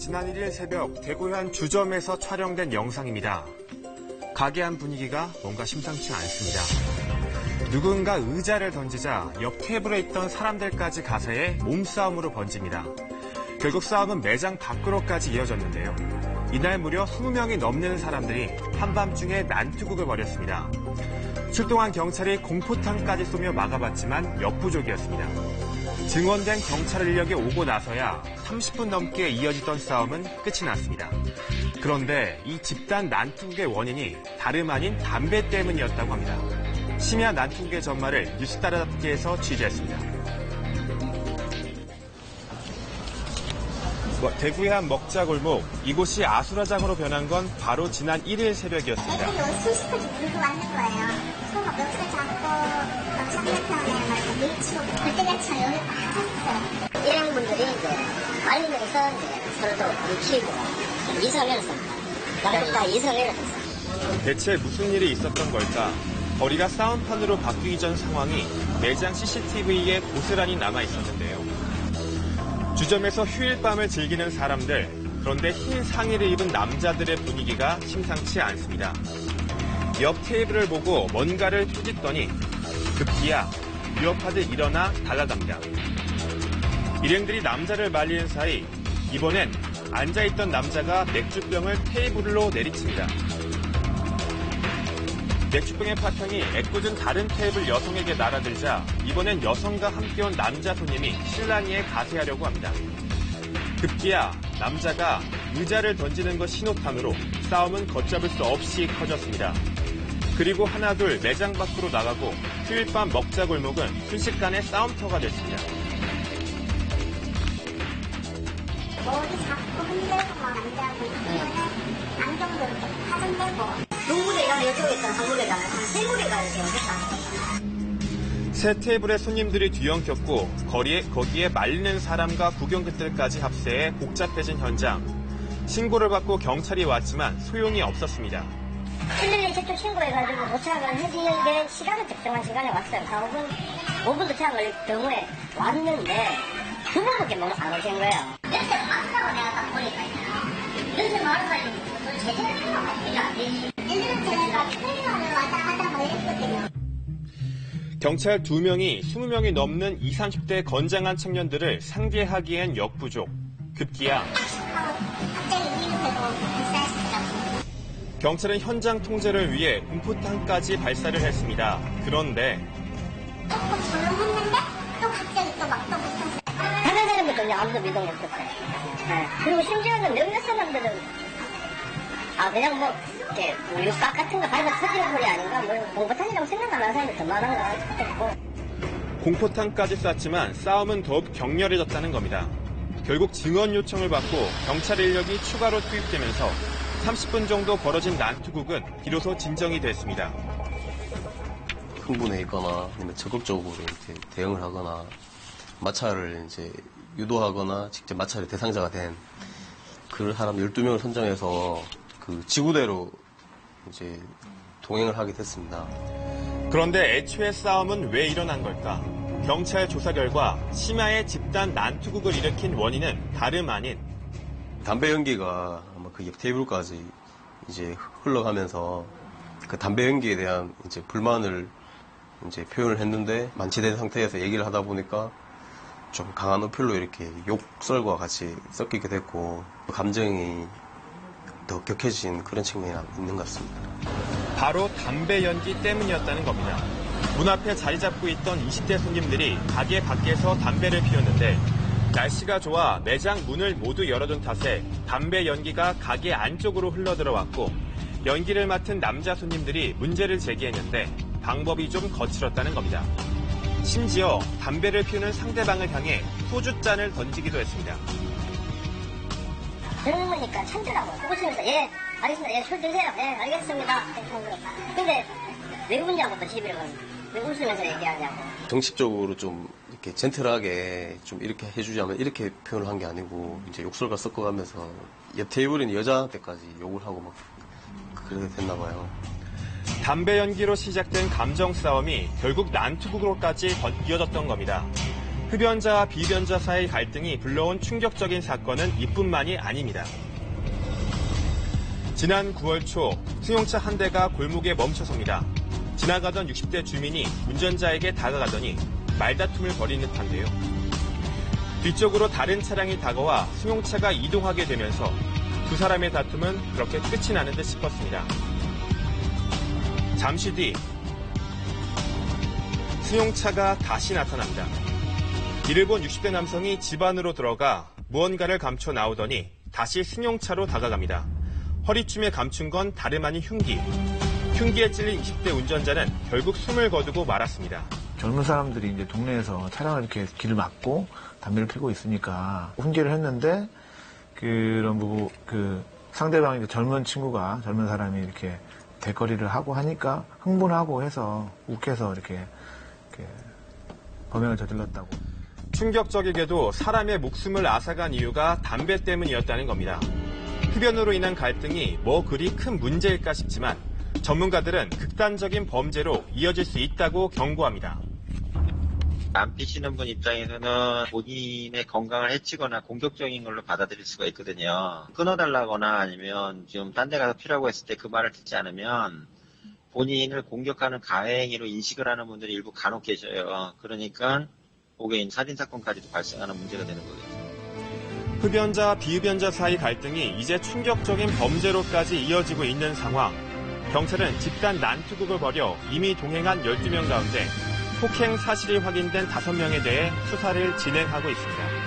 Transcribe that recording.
지난 1일 새벽 대구 한 주점에서 촬영된 영상입니다. 가게 안 분위기가 뭔가 심상치 않습니다. 누군가 의자를 던지자 옆 테이블에 있던 사람들까지 가세해 몸싸움으로 번집니다. 결국 싸움은 매장 밖으로까지 이어졌는데요. 이날 무려 20명이 넘는 사람들이 한밤중에 난투극을 벌였습니다. 출동한 경찰이 공포탄까지 쏘며 막아봤지만 역부족이었습니다. 증원된 경찰 인력이 오고 나서야 30분 넘게 이어지던 싸움은 끝이 났습니다. 그런데 이 집단 난투극의 원인이 다름 아닌 담배 때문이었다고 합니다. 심야 난투극의 전말을 뉴스 따라잡기에서 취재했습니다. 대구의 한 먹자골목, 이곳이 아수라장으로 변한 건 바로 지난 1일 새벽이었습니다. 애들이 수시까지 물고 왔는 거예요. 서로 멱살 잡고 상대편에 막 밀치고 그때같이 여기 막 했어요. 일행분들이 이제 말리면서 이제 서로 밀치고 이성을 했습니다. 나름 다 이성을 했어요. 대체 무슨 일이 있었던 걸까? 거리가 싸움판으로 바뀌기 전 상황이 매장 CCTV에 고스란히 남아 있었는데요. 주점에서 휴일밤을 즐기는 사람들, 그런데 흰 상의를 입은 남자들의 분위기가 심상치 않습니다. 옆 테이블을 보고 뭔가를 투짓더니 급기야 위협하듯 일어나 달라갑니다. 일행들이 남자를 말리는 사이 이번엔 앉아있던 남자가 맥주병을 테이블로 내리칩니다. 맥주병의 파편이 애꿎은 다른 테이블 여성에게 날아들자 이번엔 여성과 함께 온 남자 손님이 실랑이에 가세하려고 합니다. 급기야 남자가 의자를 던지는 것 신호탄으로 싸움은 걷잡을 수 없이 커졌습니다. 그리고 하나둘 매장 밖으로 나가고 휴일 밤 먹자골목은 순식간에 싸움터가 됐습니다. 머리 잡고 흔들고 막 앉아고 있으면 안경도 이렇게 파전되고 동물에 가면 이쪽에 있던 한 무리가 세 무리가 이렇게 오겠다. 새 테이블의 손님들이 뒤엉켰고 거기에 말리는 사람과 구경객들까지 합세해 복잡해진 현장. 신고를 받고 경찰이 왔지만 소용이 없었습니다. 112 직접 신고해가지고 도착을 해주는 게 시간은 적정한 시간에 왔어요. 5분 도착 걸릴 경우에 왔는데 두 분밖에 안 오신 거예요. 냄새 맡다고 내가 딱 보니까 냄새 맡아가지고 제대로 생각하고 이게 안 되지. 예전에 제가 트레이너를 왔다 갔다 막 이랬거든요. 경찰 2명이 20명이 넘는 20, 30대 건장한 청년들을 상대하기엔 역부족. 급기야 갑자기 이웃에도 발사했더라고요. 경찰은 현장 통제를 위해 공포탄까지 발사를 했습니다. 그런데 조금 조용했는데 또 갑자기 또 막 또 붙었어요. 다른 사람들도 아무도 믿음 없었어요. 네. 그리고 심지어는 몇몇 사람들은 그냥 뭐 이렇게 우유곽 같은 거 밟아 터지는 소리 아닌가 뭐 공포탄이라고 생각하는 사람이 더 많은가 싶었고. 공포탄까지 쐈지만 싸움은 더욱 격렬해졌다는 겁니다. 결국 증언 요청을 받고 경찰 인력이 추가로 투입되면서 30분 정도 벌어진 난투극은 비로소 진정이 됐습니다. 흥분해 있거나 아니면 적극적으로 이렇게 대응을 하거나 마찰을 이제 유도하거나 직접 마찰의 대상자가 된 그 사람 12명을 선정해서 그 지구대로 이제 동행을 하게 됐습니다. 그런데 애초에 싸움은 왜 일어난 걸까? 경찰 조사 결과 심야에 집단 난투극을 일으킨 원인은 다름 아닌 담배 연기가 아마 그 옆 테이블까지 이제 흘러가면서 그 담배 연기에 대한 이제 불만을 이제 표현을 했는데 만취된 상태에서 얘기를 하다 보니까 좀 강한 어필로 이렇게 욕설과 같이 섞이게 됐고 감정이 더 격해진 그런 측면이 있는 것 같습니다. 바로 담배 연기 때문이었다는 겁니다. 문 앞에 자리 잡고 있던 20대 손님들이 가게 밖에서 담배를 피웠는데 날씨가 좋아 매장 문을 모두 열어둔 탓에 담배 연기가 가게 안쪽으로 흘러들어왔고 연기를 맡은 남자 손님들이 문제를 제기했는데 방법이 좀 거칠었다는 겁니다. 심지어 담배를 피우는 상대방을 향해 소주잔을 던지기도 했습니다. 젊으니까 참더라고요. 웃으면서 예 알겠습니다. 예 술 드세요. 예 알겠습니다. 근데 왜 웃냐고 또 시비를 거는 왜 웃으면서 얘기하냐고. 정식적으로 좀 이렇게 젠틀하게 좀 이렇게 해주자면 이렇게 표현을 한 게 아니고 이제 욕설과 섞어가면서 옆 테이블에 있는 여자한테까지 욕을 하고 막 그렇게 됐나 봐요. 담배 연기로 시작된 감정 싸움이 결국 난투극으로까지 이어졌던 겁니다. 흡연자와 비흡연자 사이 갈등이 불러온 충격적인 사건은 이뿐만이 아닙니다. 지난 9월 초 승용차 한 대가 골목에 멈춰섭니다. 지나가던 60대 주민이 운전자에게 다가가더니 말다툼을 벌이는 듯한데요. 뒤쪽으로 다른 차량이 다가와 승용차가 이동하게 되면서 두 사람의 다툼은 그렇게 끝이 나는 듯 싶었습니다. 잠시 뒤 승용차가 다시 나타납니다. 이를 본 60대 남성이 집 안으로 들어가 무언가를 감춰 나오더니 다시 승용차로 다가갑니다. 허리춤에 감춘 건 다름 아닌 흉기. 흉기에 찔린 20대 운전자는 결국 숨을 거두고 말았습니다. 젊은 사람들이 이제 동네에서 차량을 이렇게 길을 막고 담배를 피우고 있으니까 훈계를 했는데 그 상대방이 젊은 사람이 이렇게 대거리를 하고 하니까 흥분하고 해서 욱해서 이렇게 범행을 저질렀다고. 충격적이게도 사람의 목숨을 앗아간 이유가 담배 때문이었다는 겁니다. 흡연으로 인한 갈등이 뭐 그리 큰 문제일까 싶지만 전문가들은 극단적인 범죄로 이어질 수 있다고 경고합니다. 안 피시는 분 입장에서는 본인의 건강을 해치거나 공격적인 걸로 받아들일 수가 있거든요. 끊어달라거나 아니면 좀 딴 데 가서 피라고 했을 때 그 말을 듣지 않으면 본인을 공격하는 가해행위로 인식을 하는 분들이 일부 간혹 계셔요. 그러니까 그게 살인사건까지도 발생하는 문제가 되는 거겠죠. 흡연자와 비흡연자 사이 갈등이 이제 충격적인 범죄로까지 이어지고 있는 상황. 경찰은 집단 난투극을 벌여 이미 동행한 12명 가운데 폭행 사실이 확인된 5명에 대해 수사를 진행하고 있습니다.